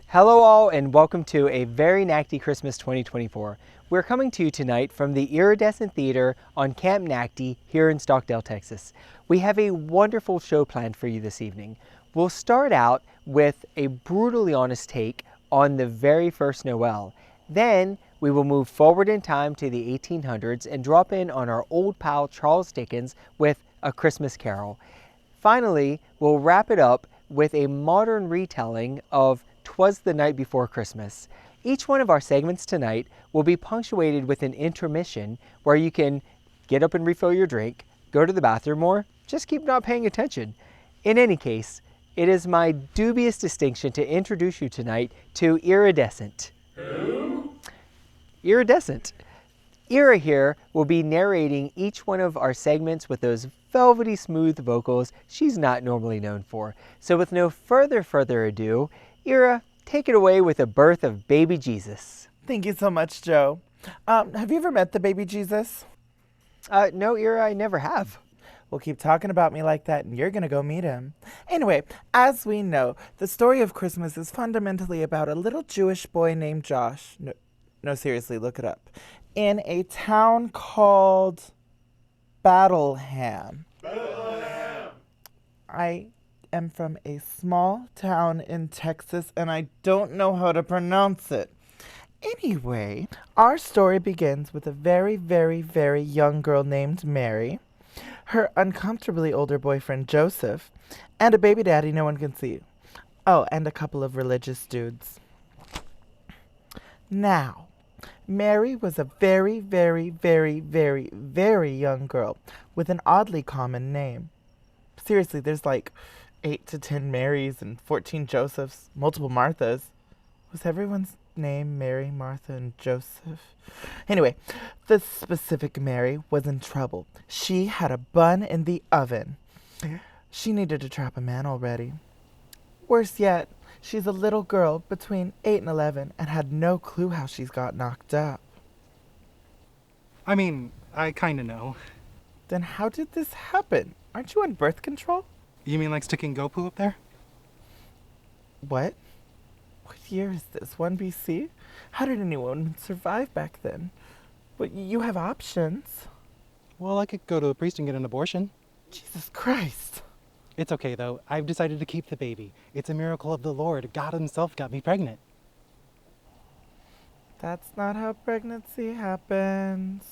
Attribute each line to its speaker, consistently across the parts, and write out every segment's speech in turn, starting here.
Speaker 1: Hello all and welcome to a very Nackte Christmas 2024. We're coming to you tonight from the Iridescent Theater on Camp Nackte here in Stockdale, Texas. We have a wonderful show planned for you this evening. We'll start out with a brutally honest take on the very first Noel. Then we will move forward in time to the 1800s and drop in on our old pal Charles Dickens with A Christmas Carol. Finally, we'll wrap it up with a modern retelling of 'Twas the Night Before Christmas. Each one of our segments tonight will be punctuated with an intermission where you can get up and refill your drink, go to the bathroom, or just keep not paying attention. In any case, it is my dubious distinction to introduce you tonight to Iridescent. Who? Iridescent. Ira here will be narrating each one of our segments with those velvety smooth vocals she's not normally known for. So with no further ado, Ira, take it away with the birth of baby Jesus.
Speaker 2: Thank you so much, Joe. Have you ever met the baby Jesus?
Speaker 1: No, Ira, I never have.
Speaker 2: Well, keep talking about me like that and you're going to go meet him. Anyway, as we know, the story of Christmas is fundamentally about a little Jewish boy named Josh. No, seriously, look it up. In a town called Battleham. I am from a small town in Texas and I don't know how to pronounce it. Anyway, our story begins with a very, very, very young girl named Mary, her uncomfortably older boyfriend Joseph, and a baby daddy no one can see. Oh, and a couple of religious dudes. Now, Mary was a very, very, very, very, very young girl with an oddly common name. Seriously, there's like 8 to 10 Marys and 14 Josephs, multiple Marthas. Was everyone's name Mary, Martha, and Joseph? Anyway, the specific Mary was in trouble. She had a bun in the oven. She needed to trap a man already. Worse yet, she's a little girl between 8 and 11 and had no clue how she's got knocked up.
Speaker 3: I mean, I kinda know.
Speaker 2: Then how did this happen? Aren't you on birth control?
Speaker 3: You mean like sticking Gopu up there?
Speaker 2: What? What year is this? 1 BC? How did anyone survive back then? But you have options.
Speaker 3: Well, I could go to a priest and get an abortion.
Speaker 2: Jesus Christ.
Speaker 3: It's okay though. I've decided to keep the baby. It's a miracle of the Lord. God himself got me pregnant.
Speaker 2: That's not how pregnancy happens.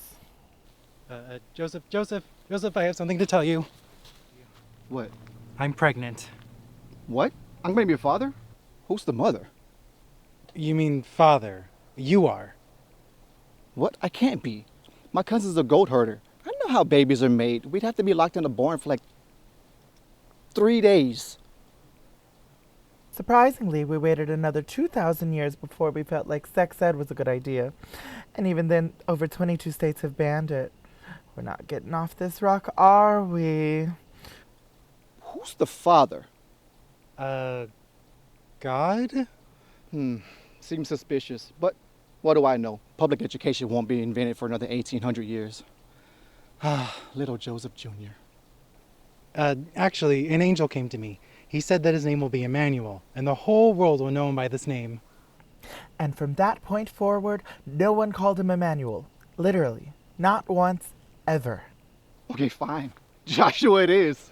Speaker 3: Joseph, I have something to tell you.
Speaker 4: What?
Speaker 3: I'm pregnant.
Speaker 4: What? I'm gonna be a father? Who's the mother?
Speaker 3: You mean father. You are.
Speaker 4: What? I can't be. My cousin's a goat herder. I know how babies are made. We'd have to be locked in a barn for like 3 days.
Speaker 2: Surprisingly, we waited another 2,000 years before we felt like sex ed was a good idea. And even then, over 22 states have banned it. We're not getting off this rock, are we?
Speaker 4: Who's the father?
Speaker 3: God?
Speaker 4: Seems suspicious, but what do I know? Public education won't be invented for another 1,800 years. Little Joseph Jr.
Speaker 3: Actually, an angel came to me. He said that his name will be Emmanuel, and the whole world will know him by this name.
Speaker 2: And from that point forward, no one called him Emmanuel. Literally. Not once, ever.
Speaker 4: Okay, fine. Joshua it is.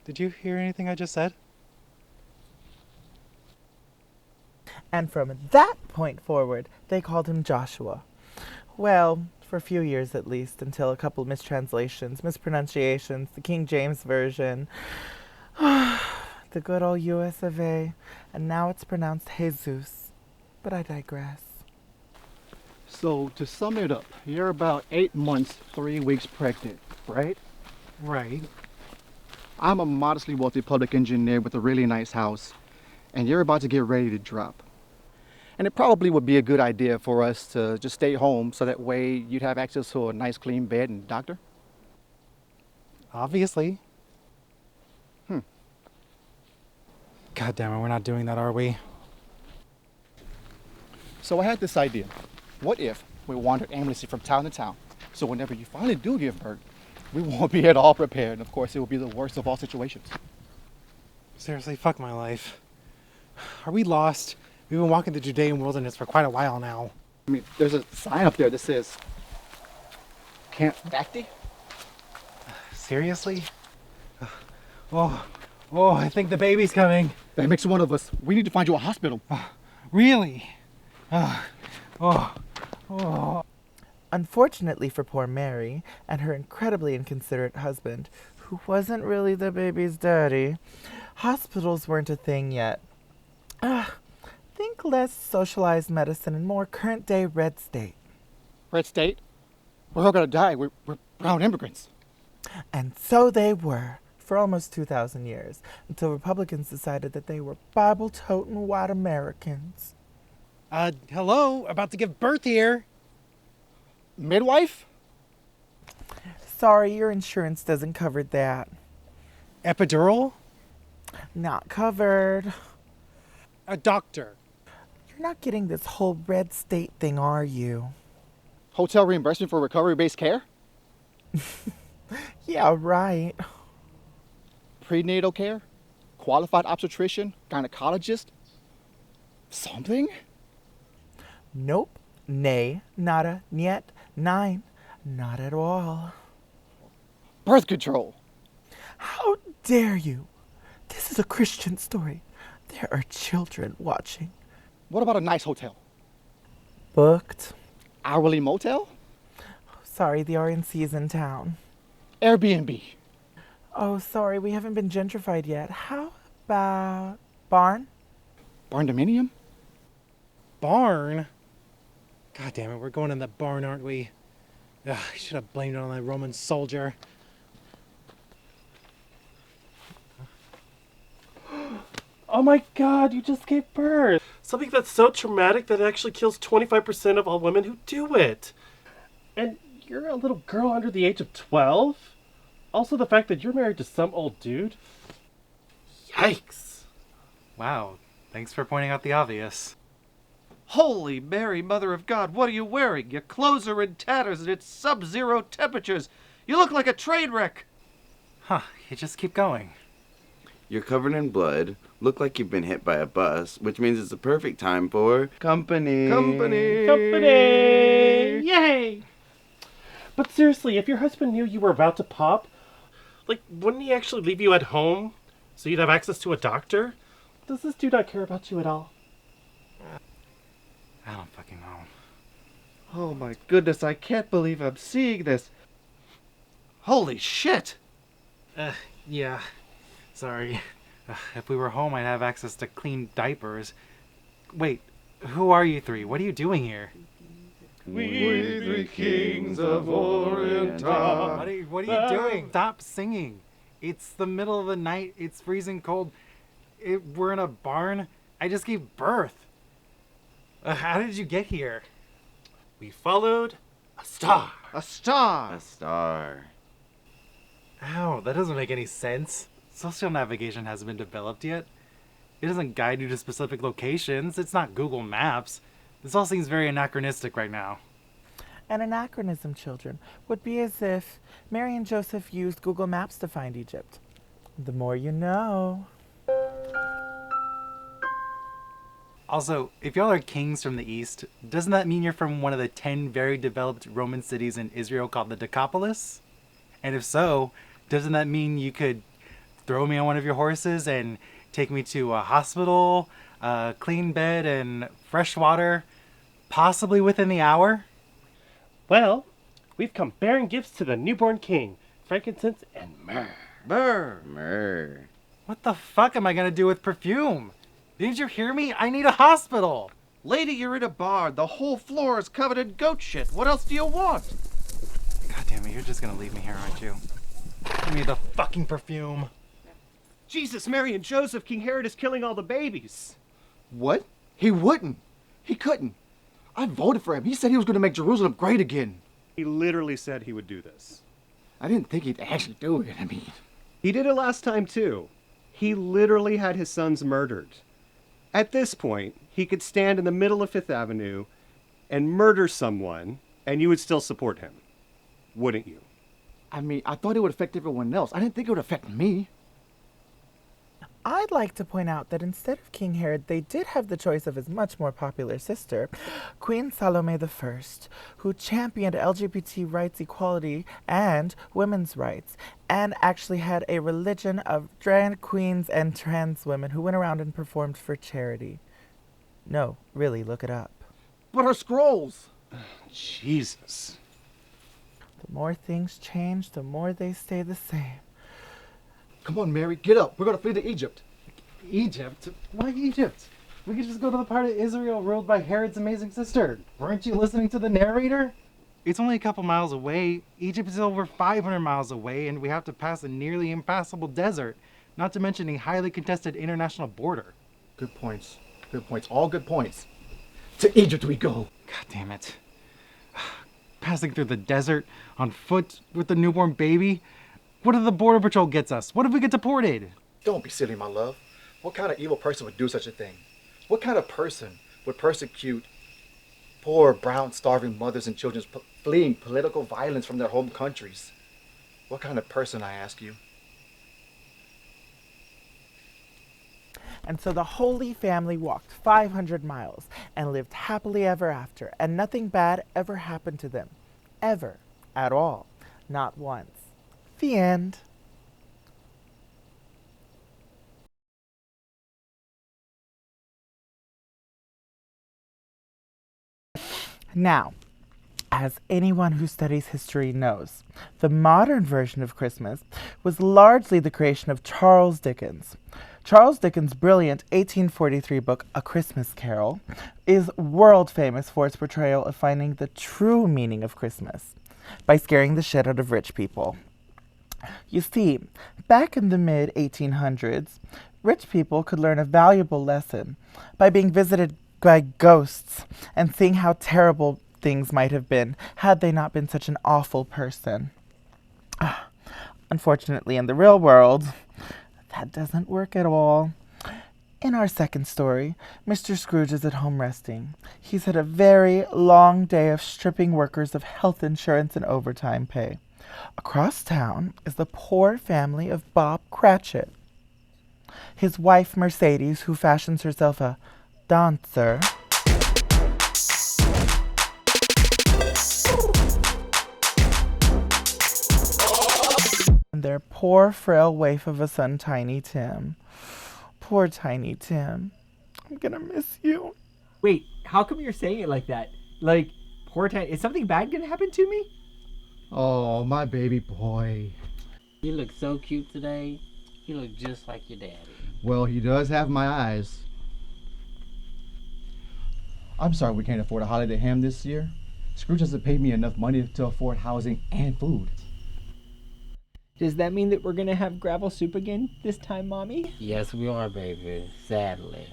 Speaker 3: Did you hear anything I just said?
Speaker 2: And from that point forward, they called him Joshua. Well, for a few years at least, until a couple mistranslations, mispronunciations, the King James Version. the good old US of A, and now it's pronounced Jesus. But I digress.
Speaker 4: So to sum it up, you're about 8 months, 3 weeks pregnant, right?
Speaker 3: Right.
Speaker 4: I'm a modestly wealthy public engineer with a really nice house, and you're about to get ready to drop. And it probably would be a good idea for us to just stay home so that way you'd have access to a nice clean bed and doctor.
Speaker 3: Obviously. God damn it, we're not doing that, are we?
Speaker 4: So I had this idea. What if we wandered aimlessly from town to town? So whenever you finally do give birth, we won't be at all prepared. And of course, it will be the worst of all situations.
Speaker 3: Seriously, fuck my life. Are we lost? We've been walking the Judean wilderness for quite a while now.
Speaker 4: I mean, there's a sign up there that says Camp Nackte.
Speaker 3: Seriously? Oh, I think the baby's coming.
Speaker 4: That makes one of us. We need to find you a hospital.
Speaker 3: Really?
Speaker 2: Unfortunately for poor Mary and her incredibly inconsiderate husband, who wasn't really the baby's daddy, hospitals weren't a thing yet. Think less socialized medicine and more current day red state.
Speaker 4: Red state? We're all gonna die. We're brown immigrants.
Speaker 2: And so they were, for almost 2,000 years, until Republicans decided that they were Bible-toting white Americans.
Speaker 3: Hello? About to give birth here.
Speaker 4: Midwife?
Speaker 2: Sorry, your insurance doesn't cover that.
Speaker 3: Epidural?
Speaker 2: Not covered.
Speaker 3: A doctor.
Speaker 2: You're not getting this whole red state thing, are you?
Speaker 4: Hotel reimbursement for recovery-based care?
Speaker 2: Yeah, right.
Speaker 4: Prenatal care? Qualified obstetrician? Gynecologist? Something?
Speaker 2: Nope. Nay, nada, niet, nine. Not at all.
Speaker 4: Birth control.
Speaker 2: How dare you? This is a Christian story. There are children watching.
Speaker 4: What about a nice hotel?
Speaker 2: Booked.
Speaker 4: Hourly motel?
Speaker 2: Sorry, the RNC is in town.
Speaker 4: Airbnb.
Speaker 2: Oh, sorry, we haven't been gentrified yet. How about barn?
Speaker 4: Barn dominium?
Speaker 3: Barn? God damn it, we're going in the barn, aren't we? Ugh, I should have blamed it on that Roman soldier.
Speaker 5: Oh my god, you just gave birth! Something that's so traumatic that it actually kills 25% of all women who do it! And you're a little girl under the age of 12? Also the fact that you're married to some old dude? Yikes!
Speaker 3: Wow, thanks for pointing out the obvious.
Speaker 6: Holy Mary, Mother of God, what are you wearing? Your clothes are in tatters and it's sub-zero temperatures. You look like a train wreck.
Speaker 3: Huh, you just keep going.
Speaker 7: You're covered in blood, look like you've been hit by a bus, which means it's the perfect time for company.
Speaker 6: Company!
Speaker 5: Yay! But seriously, if your husband knew you were about to pop, wouldn't he actually leave you at home so you'd have access to a doctor? Does this dude not care about you at all?
Speaker 3: I don't fucking know.
Speaker 6: Oh my goodness, I can't believe I'm seeing this. Holy shit!
Speaker 3: Yeah. Sorry. If we were home, I'd have access to clean diapers. Wait, who are you three? What are you doing here?
Speaker 6: We three kings of Orient are.
Speaker 3: What are you doing? Stop singing. It's the middle of the night. It's freezing cold. We're in a barn. I just gave birth. How did you get here?
Speaker 5: We followed a star.
Speaker 6: A star!
Speaker 7: A star.
Speaker 3: Ow, that doesn't make any sense. Social navigation hasn't been developed yet. It doesn't guide you to specific locations. It's not Google Maps. This all seems very anachronistic right now.
Speaker 2: An anachronism, children, would be as if Mary and Joseph used Google Maps to find Egypt. The more you know.
Speaker 3: Also, if y'all are kings from the east, doesn't that mean you're from one of the 10 very developed Roman cities in Israel called the Decapolis? And if so, doesn't that mean you could throw me on one of your horses and take me to a hospital, a clean bed, and fresh water, possibly within the hour?
Speaker 5: Well, we've come bearing gifts to the newborn king, frankincense and myrrh.
Speaker 6: Brr!
Speaker 7: Myrrh.
Speaker 3: What the fuck am I gonna do with perfume? Didn't you hear me? I need a hospital.
Speaker 6: Lady, you're in a bar. The whole floor is covered in goat shit. What else do you want?
Speaker 3: God damn it, you're just gonna leave me here, aren't you? Give me the fucking perfume.
Speaker 5: Jesus, Mary, and Joseph, King Herod is killing all the babies.
Speaker 4: What? He wouldn't. He couldn't. I voted for him. He said he was going to make Jerusalem great again.
Speaker 5: He literally said he would do this.
Speaker 4: I didn't think he'd actually do it. I mean,
Speaker 5: He did it last time, too. He literally had his sons murdered. At this point, he could stand in the middle of Fifth Avenue and murder someone, and you would still support him. Wouldn't you?
Speaker 4: I thought it would affect everyone else. I didn't think it would affect me.
Speaker 2: I'd like to point out that instead of King Herod, they did have the choice of his much more popular sister, Queen Salome I, who championed LGBT rights equality and women's rights, and actually had a religion of drag queens and trans women who went around and performed for charity. No, really, look it up.
Speaker 4: But her scrolls.
Speaker 5: Jesus.
Speaker 2: The more things change, the more they stay the same.
Speaker 4: Come on, Mary, get up. We're going to flee to Egypt.
Speaker 3: Egypt? Why Egypt? We could just go to the part of Israel ruled by Herod's amazing sister. Weren't you listening to the narrator? It's only a couple miles away. Egypt is over 500 miles away, and we have to pass a nearly impassable desert, not to mention a highly contested international border.
Speaker 4: Good points. Good points. All good points. To Egypt we go.
Speaker 3: God damn it. Passing through the desert on foot with the newborn baby? What if the border patrol gets us? What if we get deported?
Speaker 4: Don't be silly, my love. What kind of evil person would do such a thing? What kind of person would persecute poor, brown, starving mothers and children fleeing political violence from their home countries? What kind of person, I ask you?
Speaker 2: And so the Holy Family walked 500 miles and lived happily ever after, and nothing bad ever happened to them. Ever. At all. Not once. The end. Now, as anyone who studies history knows, the modern version of Christmas was largely the creation of Charles Dickens. Charles Dickens' brilliant 1843 book, A Christmas Carol, is world famous for its portrayal of finding the true meaning of Christmas by scaring the shit out of rich people. You see, back in the mid-1800s, rich people could learn a valuable lesson by being visited by ghosts and seeing how terrible things might have been had they not been such an awful person. Unfortunately, in the real world, that doesn't work at all. In our second story, Mr. Scrooge is at home resting. He's had a very long day of stripping workers of health insurance and overtime pay. Across town is the poor family of Bob Cratchit. His wife, Mercedes, who fashions herself a dancer, and their poor, frail waif of a son, Tiny Tim. Poor Tiny Tim. I'm gonna miss you.
Speaker 1: Wait, how come you're saying it like that? Like, poor Tiny, is something bad gonna happen to me?
Speaker 4: Oh, my baby boy.
Speaker 8: You look so cute today. You look just like your daddy.
Speaker 4: Well, he does have my eyes. I'm sorry we can't afford a holiday ham this year. Scrooge hasn't paid me enough money to afford housing and food.
Speaker 1: Does that mean that we're gonna have gravel soup again this time, Mommy?
Speaker 8: Yes, we are, baby. Sadly.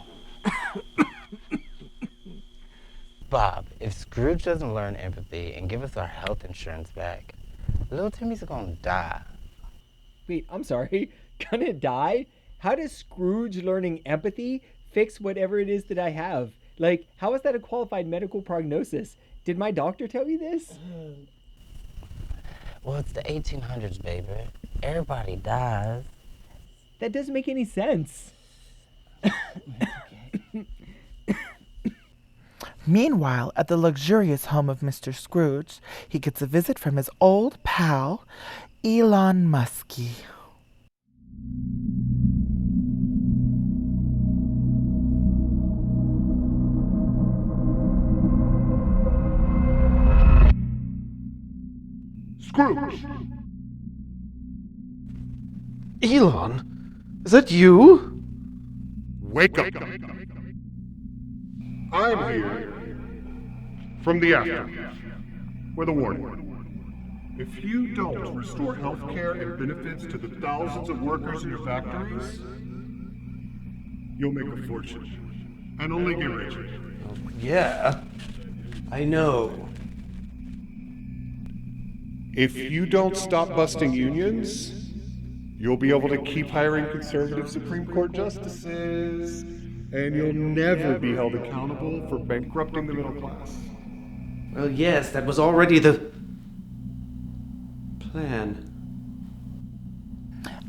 Speaker 9: Bob, if Scrooge doesn't learn empathy and give us our health insurance back, little Timmy's gonna die.
Speaker 1: Wait, I'm sorry. Gonna die? How does Scrooge learning empathy fix whatever it is that I have? Like, how is that a qualified medical prognosis? Did my doctor tell you this?
Speaker 9: Well, it's the 1800s, baby. Everybody dies.
Speaker 1: That doesn't make any sense.
Speaker 2: Meanwhile, at the luxurious home of Mr. Scrooge, he gets a visit from his old pal, Elon Muskie.
Speaker 5: Scrooge! Elon? Is that you?
Speaker 10: Wake up. I'm here from the aftermath with a warning. If you don't restore health care and benefits to the thousands of workers in your factories, you'll make a fortune and only get richer.
Speaker 5: Yeah, I know.
Speaker 10: If you don't stop busting unions, you'll be able to keep hiring conservative Supreme Court justices, and you'll never be held accountable for bankrupting the middle class.
Speaker 5: Well, yes, that was already the plan.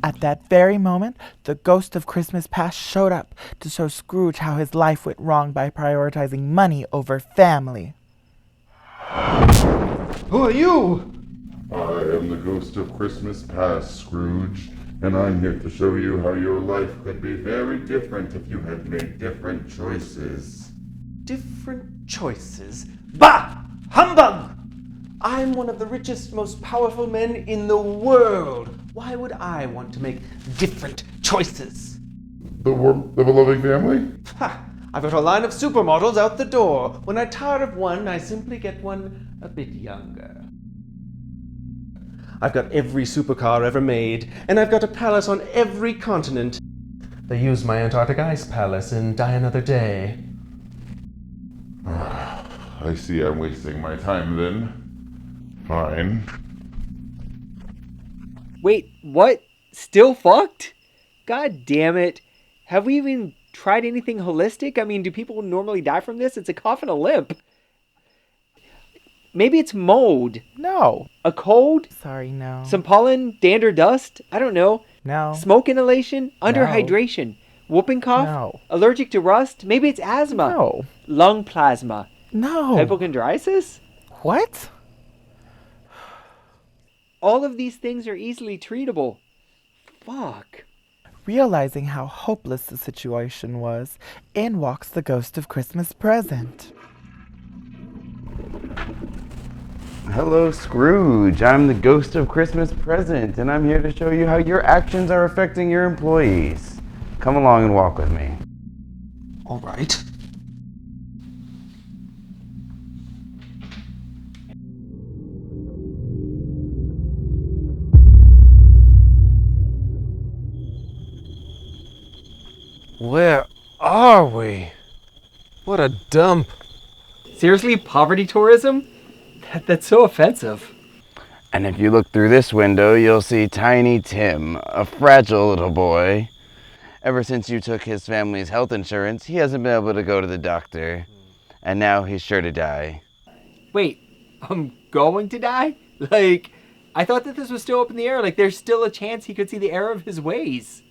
Speaker 2: At that very moment, the ghost of Christmas past showed up to show Scrooge how his life went wrong by prioritizing money over family.
Speaker 5: Who are you?
Speaker 11: I am the ghost of Christmas past, Scrooge, and I'm here to show you how your life could be very different if you had made different choices.
Speaker 5: Different choices? Bah! Humbug! I'm one of the richest, most powerful men in the world. Why would I want to make different choices?
Speaker 11: The beloved family?
Speaker 5: Ha! I've got a line of supermodels out the door. When I tire of one, I simply get one a bit younger. I've got every supercar ever made, and I've got a palace on every continent. They use my Antarctic ice palace and die another day.
Speaker 11: I see I'm wasting my time then. Fine.
Speaker 1: Wait, what? Still fucked? God damn it. Have we even tried anything holistic? I mean, do people normally die from this? It's a cough and a limp. Maybe it's mold.
Speaker 2: No.
Speaker 1: A cold?
Speaker 2: Sorry, no.
Speaker 1: Some pollen, dander, dust? I don't know.
Speaker 2: No.
Speaker 1: Smoke inhalation? Underhydration? Whooping cough?
Speaker 2: No.
Speaker 1: Allergic to rust? Maybe it's asthma.
Speaker 2: No.
Speaker 1: Lung plasma?
Speaker 2: No.
Speaker 1: Hypochondriasis?
Speaker 2: What?
Speaker 1: All of these things are easily treatable. Fuck.
Speaker 2: Realizing how hopeless the situation was, in walks the ghost of Christmas present.
Speaker 7: Hello, Scrooge. I'm the ghost of Christmas present, and I'm here to show you how your actions are affecting your employees. Come along and walk with me.
Speaker 5: All right.
Speaker 12: Where are we? What a dump.
Speaker 1: Seriously, poverty tourism? That's so offensive.
Speaker 7: And if you look through this window, you'll see Tiny Tim, a fragile little boy. Ever since you took his family's health insurance, he hasn't been able to go to the doctor. And now he's sure to die.
Speaker 1: Wait, I'm going to die? Like, I thought that this was still up in the air. Like, there's still a chance he could see the error of his ways.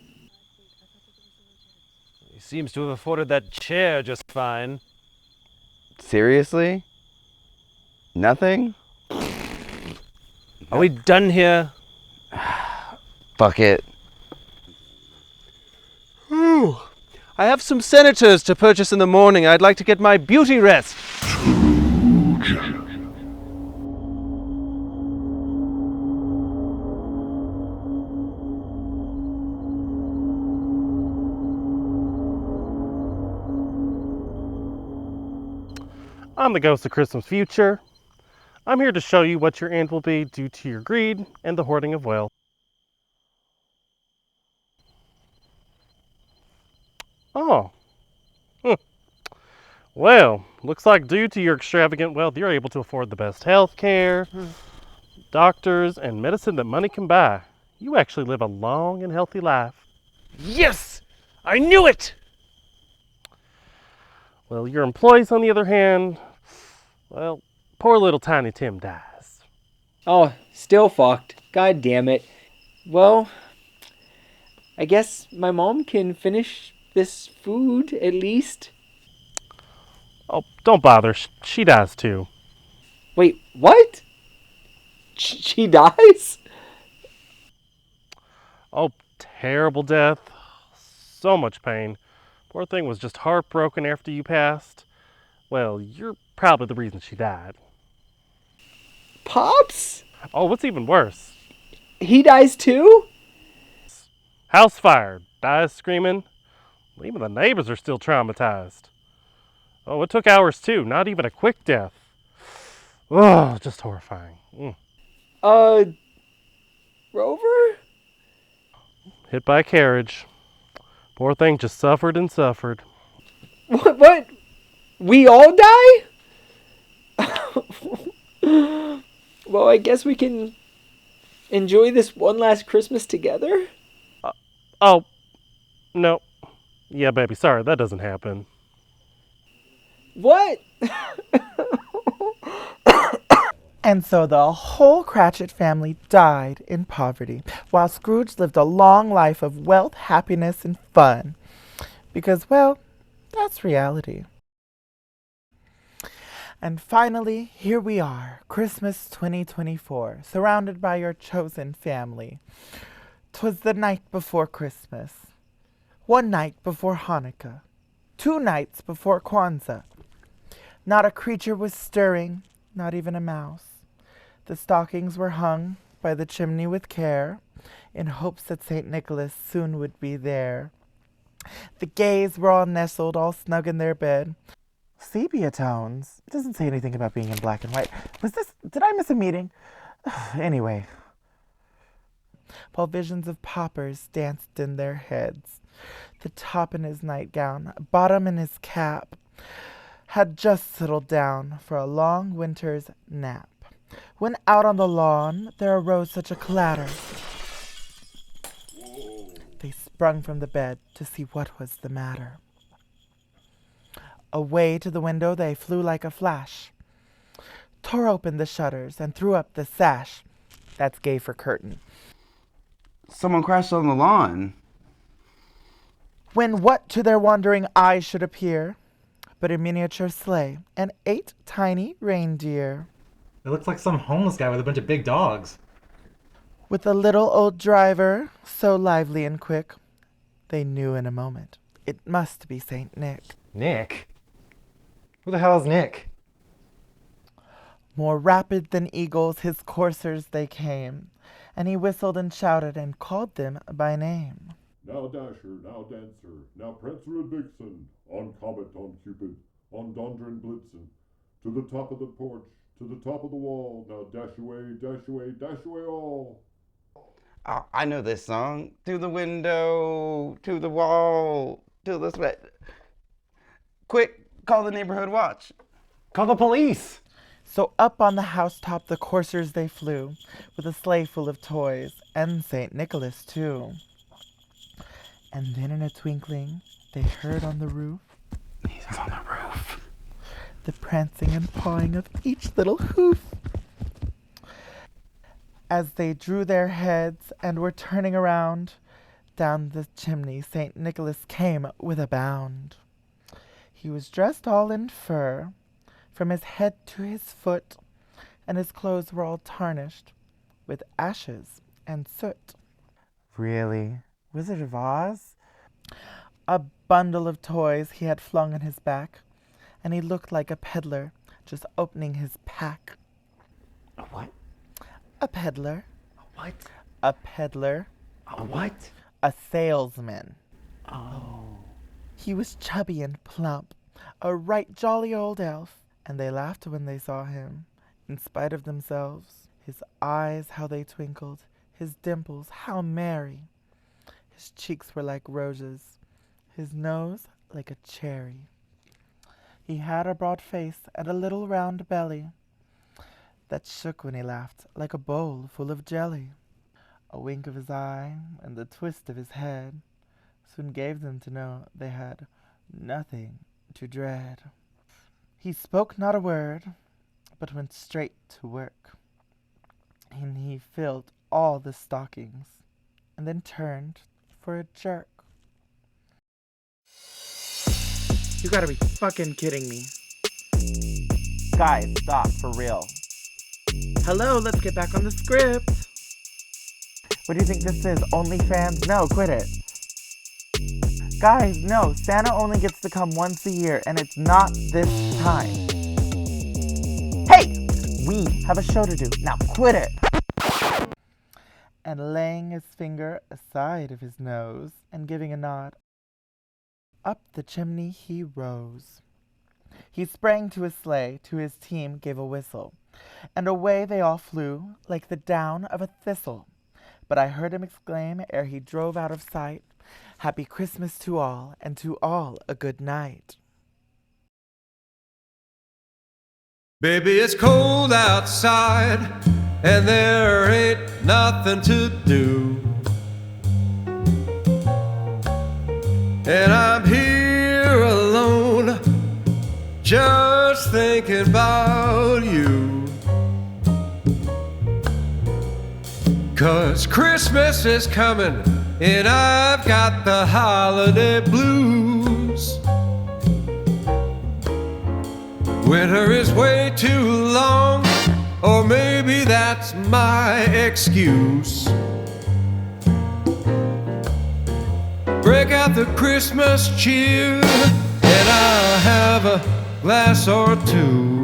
Speaker 12: He seems to have afforded that chair just fine.
Speaker 7: Seriously? Nothing?
Speaker 12: Are we done here?
Speaker 7: Fuck it.
Speaker 12: Whew. I have some senators to purchase in the morning. I'd like to get my beauty rest.
Speaker 5: I'm the ghost of Christmas future. I'm here to show you what your end will be due to your greed and the hoarding of wealth. Oh. Well, looks like due to your extravagant wealth, you're able to afford the best health care, doctors, and medicine that money can buy. You actually live a long and healthy life.
Speaker 12: Yes! I knew it!
Speaker 5: Well, your employees, on the other hand, well, poor little Tiny Tim dies.
Speaker 1: Oh, still fucked. God damn it. Well, I guess my mom can finish this food at least.
Speaker 5: Oh, don't bother. She dies too.
Speaker 1: Wait, what? She dies?
Speaker 5: Oh, terrible death. So much pain. Poor thing was just heartbroken after you passed. Well, you're probably the reason she died.
Speaker 1: Pops?
Speaker 5: Oh, what's even worse?
Speaker 1: He dies too?
Speaker 5: House fired. dies screaming. Even the neighbors are still traumatized. Oh, it took hours too, not even a quick death. Oh, just horrifying.
Speaker 1: Rover?
Speaker 5: Hit by a carriage. Poor thing just suffered and suffered.
Speaker 1: What? We all die? Well, I guess we can enjoy this one last Christmas together?
Speaker 5: Oh, no. Yeah, baby, sorry, that doesn't happen.
Speaker 1: What?
Speaker 2: And so the whole Cratchit family died in poverty, while Scrooge lived a long life of wealth, happiness, and fun. Because, well, that's reality. And finally, here we are, Christmas 2024, surrounded by your chosen family. 'Twas the night before Christmas, one night before Hanukkah, 2 nights before Kwanzaa. Not a creature was stirring, not even a mouse. The stockings were hung by the chimney with care, in hopes that St. Nicholas soon would be there. The gays were all nestled, all snug in their bed. Sepia tones? It doesn't say anything about being in black and white. Did I miss a meeting? Anyway. While visions of paupers danced in their heads, the top in his nightgown, bottom in his cap, had just settled down for a long winter's nap, when out on the lawn there arose such a clatter. They sprung from the bed to see what was the matter. Away to the window they flew like a flash, tore open the shutters and threw up the sash. That's gay for curtain.
Speaker 7: Someone crashed on the lawn.
Speaker 2: When what to their wondering eyes should appear but a miniature sleigh and 8 tiny reindeer.
Speaker 3: It looks like some homeless guy with a bunch of big dogs.
Speaker 2: With a little old driver, so lively and quick, they knew in a moment it must be Saint Nick.
Speaker 3: Nick? Who the hell is Nick?
Speaker 2: More rapid than eagles his coursers they came, and he whistled and shouted and called them by name.
Speaker 10: Now Dasher, now Dancer, now Prancer and Vixen, on Comet, on Cupid, on Donder and Blitzen, to the top of the porch, to the top of the wall, now dash away all.
Speaker 7: Oh, I know this song. To the window, to the wall, to the sweat. Quick, call the neighborhood watch.
Speaker 3: Call the police!
Speaker 2: So up on the housetop the coursers they flew, with a sleigh full of toys, and St. Nicholas too. And then in a twinkling they heard on the roof,
Speaker 7: He's on the roof.
Speaker 2: the prancing and pawing of each little hoof. As they drew their heads and were turning around, down the chimney St. Nicholas came with a bound. He was dressed all in fur, from his head to his foot, and his clothes were all tarnished with ashes and soot. Really? Wizard of Oz? A bundle of toys he had flung on his back, and he looked like a peddler just opening his pack.
Speaker 3: A what?
Speaker 2: A peddler.
Speaker 3: A what?
Speaker 2: A peddler.
Speaker 3: A what?
Speaker 2: A salesman.
Speaker 3: Oh.
Speaker 2: He was chubby and plump, a right jolly old elf, and they laughed when they saw him, in spite of themselves. His eyes, how they twinkled, his dimples, how merry. His cheeks were like roses, his nose like a cherry. He had a broad face and a little round belly that shook when he laughed like a bowl full of jelly. A wink of his eye and the twist of his head soon gave them to know they had nothing to dread. He spoke not a word, but went straight to work, and he filled all the stockings, and then turned for a jerk. You gotta be fucking kidding me. Guys, stop, for real. Hello, let's get back on the script. What do you think this is? OnlyFans? No, quit it. Guys, no, Santa only gets to come once a year, and it's not this time. Hey! We have a show to do. Now quit it! and laying his finger aside of his nose and giving a nod, up the chimney he rose. He sprang to his sleigh, to his team gave a whistle, and away they all flew like the down of a thistle. But I heard him exclaim ere he drove out of sight, "Happy Christmas to all, and to all a good night."
Speaker 13: Baby, it's cold outside, and there ain't nothing to do. And I'm here alone, just thinking about you. 'Cause Christmas is coming, and I've got the holiday blues. Winter is way too long, or maybe that's my excuse. Break out the Christmas cheer, and I'll have a glass or two.